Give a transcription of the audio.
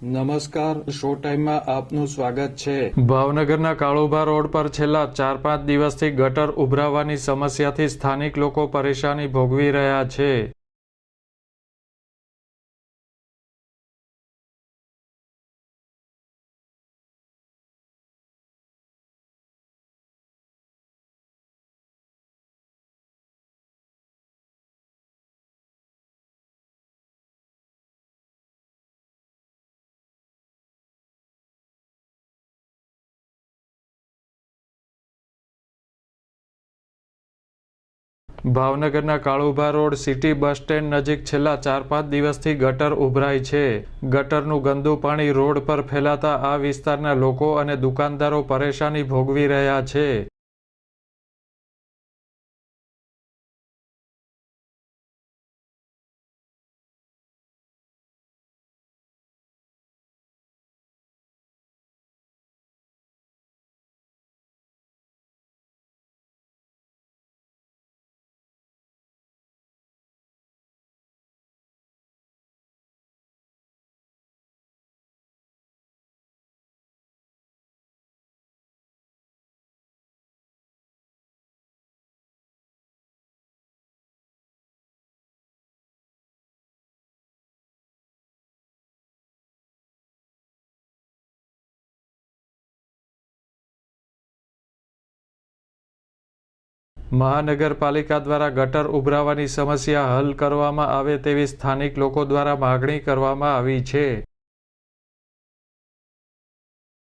નમસ્કાર, શો ટાઈમમાં આપનું સ્વાગત છે। ભાવનગરના કાળુભા રોડ પર છેલ્લા 4-5 દિવસથી ગટર ઉભરાવાની સમસ્યાથી સ્થાનિક લોકો પરેશાની ભોગવી રહ્યા છે। ભાવનગરના Kalubha road city bus stand નજીક છેલ્લા 4-5 દિવસથી ગટર ઉભરાય છે। ગટરનું ગંદુ પાણી રોડ પર ફેલાતા આ વિસ્તારના લોકો અને દુકાનદારો પરેશાની ભોગવી રહ્યા છે। મહાનગરપાલિકા દ્વારા ગટર ઉભરાવાની સમસ્યા હલ કરવામાં આવે તેવી સ્થાનિક લોકો દ્વારા માગણી કરવામાં આવી છે।